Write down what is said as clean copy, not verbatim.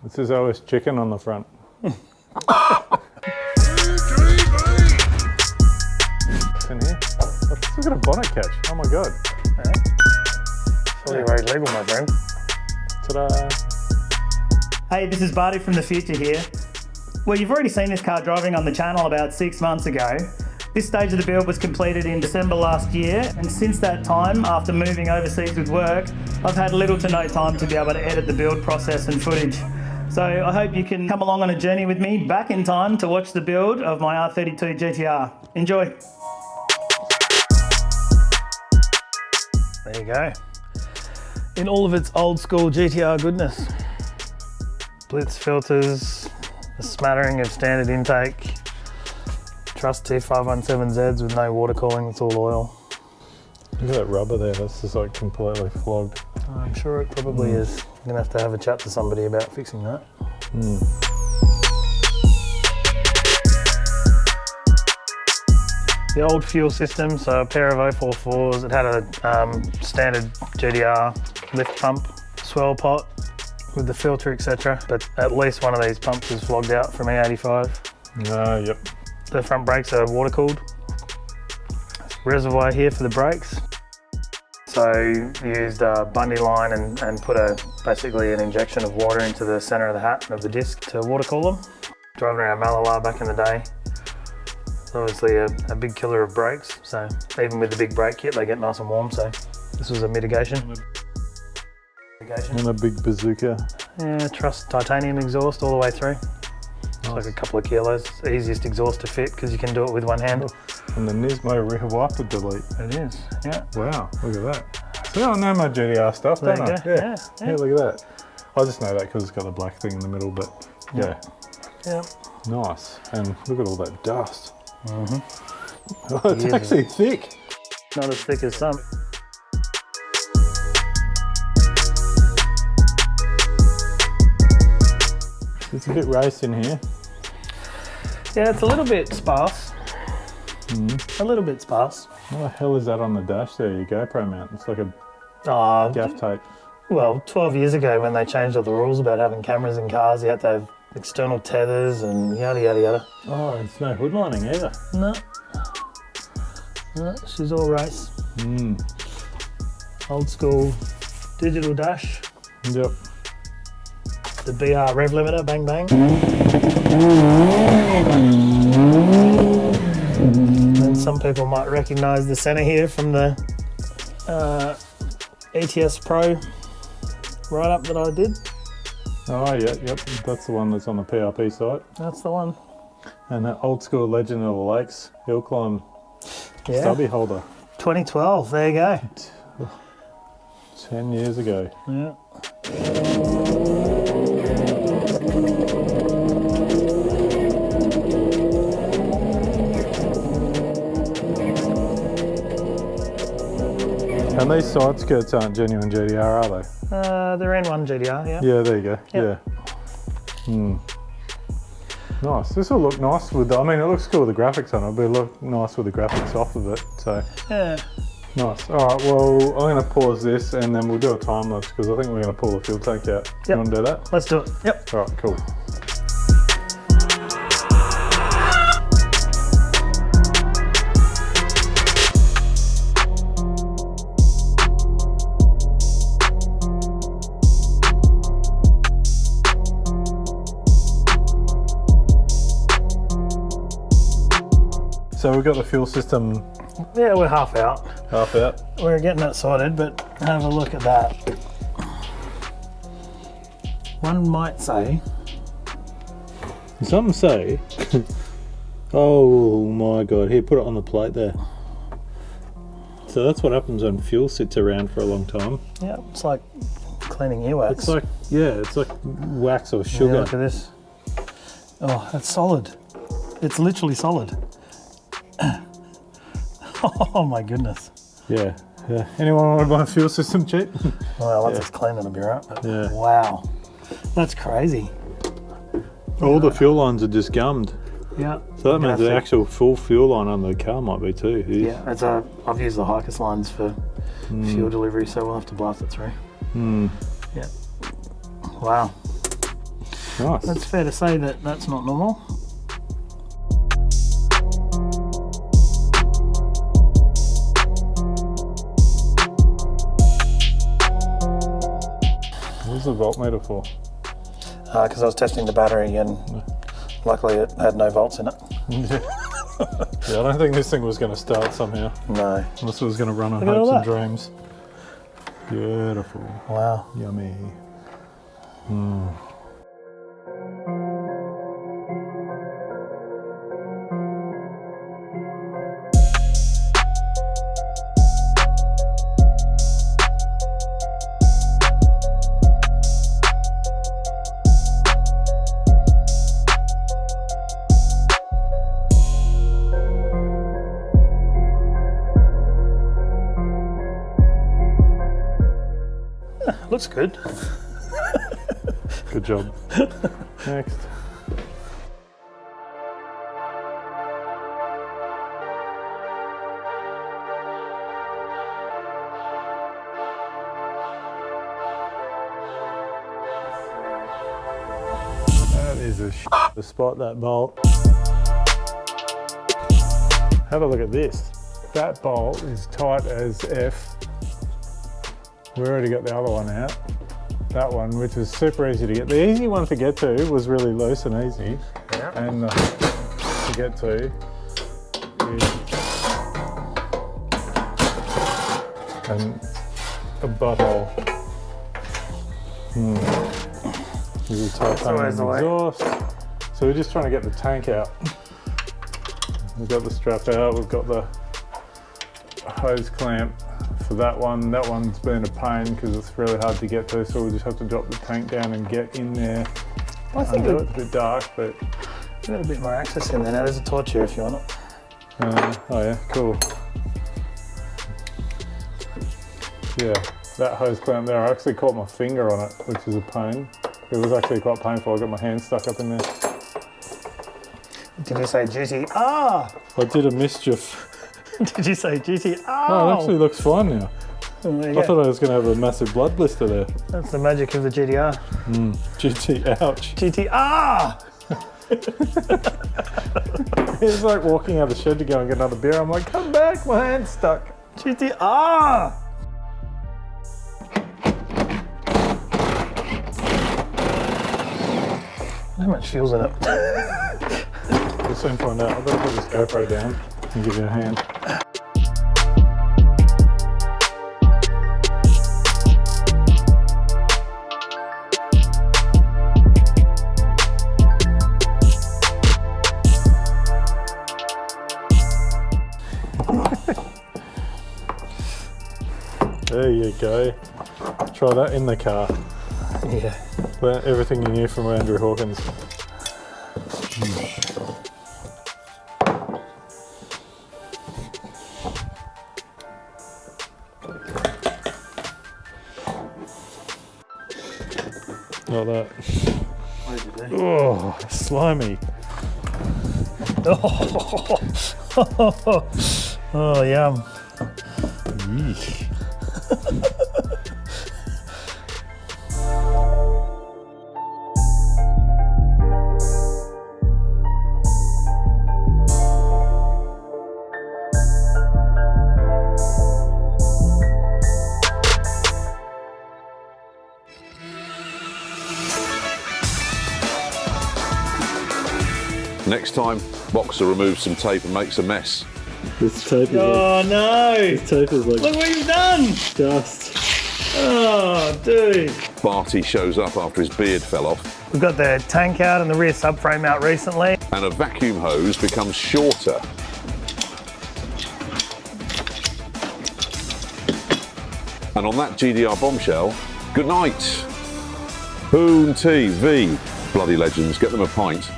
It says OS chicken on the front. It's in here. Look at a bonnet catch. Oh my god. Alright. Fully road legal, my friend. Ta-da. Hey, this is Barty from the future here. Well, you've already seen this car driving on the channel about 6 months ago. This stage of the build was completed in December last year, and since that time, after moving overseas with work, I've had little to no time to be able to edit the build process and footage. So I hope you can come along on a journey with me back in time to watch the build of my R32 GTR. Enjoy. There you go. In all of its old school GTR goodness. Blitz filters, a smattering of standard intake, trusty 517Zs with no water cooling, it's all oil. Look at that rubber there, that's just like completely flogged. I'm sure it probably is. I'm gonna have to have a chat to somebody about fixing that. The old fuel system, so a pair of 044s, it had a standard GTR lift pump, swell pot with the filter, etc. But at least one of these pumps is flogged out from E85. Yep. The front brakes are water cooled. Reservoir here for the brakes. So used a Bundy line and put basically an injection of water into the center of the hat of the disc to water cool them. Driving around Malala back in the day. It's obviously a big killer of brakes. So even with the big brake kit, they get nice and warm. So this was a mitigation. And a big bazooka. Yeah, truss titanium exhaust all the way through. It's like a couple of kilos. It's the easiest exhaust to fit because you can do it with one hand. And the Nismo rear wiper delete. It is, yeah. Wow, look at that. See, I know my GTR stuff, don't I? Yeah. Yeah, look at that. I just know that because it's got the black thing in the middle, but yeah. Nice. And look at all that dust. Oh, it's actually thick. Not as thick as some. It's a bit race in here. Yeah, it's a little bit sparse. A little bit sparse. What the hell is that on the dash there, your GoPro mount? It's like a gaff tape. Well, 12 years ago when they changed all the rules about having cameras in cars, you had to have external tethers and yada yada yada. Oh, it's no hood lining either. No, she's all race. Old school digital dash. Yep. The BR rev limiter, bang bang. And some people might recognise the centre here from the ETS Pro write-up that I did. Oh, yeah, yep. That's the one that's on the PRP site. That's the one. And that old school Legend of the Lakes hill climb stubby holder. 2012, there you go. 10 years ago. Yeah. And these side skirts aren't genuine GTR, are they? They're N1 GTR, yeah. Yeah, there you go. Yep. Yeah. Nice. This will look nice with. I mean, it looks cool with the graphics on it, but it'll look nice with the graphics off of it. So. Yeah. Nice. All right. Well, I'm going to pause this and then we'll do a time lapse because I think we're going to pull the fuel tank out. Yep. You want to do that? Let's do it. Yep. All right. Cool. So we've got the fuel system. Yeah, we're half out. Half out. We're getting that sorted, but have a look at that. One might say. Some say. Oh my god! Here, put it on the plate there. So that's what happens when fuel sits around for a long time. Yeah, it's like cleaning earwax. It's like, yeah, it's like wax or sugar. Yeah, look at this. Oh, that's solid. It's literally solid. Oh my goodness. Yeah, yeah. Anyone want to buy a fuel system cheap? Well, once it's clean, it'll be right. But Yeah. wow, that's crazy. All the fuel lines are just gummed. Yeah. So that means the actual full fuel line on the car might be too. Yeah, it's I've used the Hikers lines for fuel delivery, so we'll have to blast it through. Yeah. Wow. Nice. It's fair to say that that's not normal. What's the voltmeter for? Because I was testing the battery and luckily it had no volts in it. Yeah, I don't think this thing was going to start somehow. No. Unless it was going to run on Look at all hopes and that. dreams. Beautiful. Wow. Yummy. Looks good. Good job. Next. That is a to spot that bolt. Have a look at this. That bolt is tight as F. We already got the other one out. That one, which was super easy to get. The easy one to get to was really loose and easy. Yeah. And to get to is a butthole. This is titanium always the way. exhaust. So we're just trying to get the tank out. We've got the strap out, we've got the hose clamp for that one. That one's been a pain because it's really hard to get to, so we just have to drop the tank down and get in there. I think It's a bit dark, but we've got a bit more access in there now. There's a torch here if you want it. oh yeah, cool. Yeah, that hose clamp there, I actually caught my finger on it, which is a pain. It was actually quite painful. I got my hand stuck up in there. Did you say duty? Ah! I did a mischief. Did you say duty? Oh, it actually looks fine now. Oh, there you I go. thought I was going to have a massive blood blister there. That's the magic of the GTR. GT, ouch. GTR! It's like walking out of the shed to go and get another beer. I'm like, come back, my hand's stuck. GTR! How much fuel's in it? We'll soon find out. I better put this GoPro down and give you a hand. There you go. Try that in the car. Yeah. Learn everything you knew from Andrew Hawkins. Like that. What did you do? Oh, slimy. Oh, yum. Yeesh. Next time, Boxer removes some tape and makes a mess. This tape is Oh no! like, tape is like Look what you've done! dust. Oh, dude. Barty shows up after his beard fell off, We've got the tank out and the rear subframe out recently. and a vacuum hose becomes shorter. And on that GDR bombshell, good night. HoonTV. Bloody legends, get them a pint.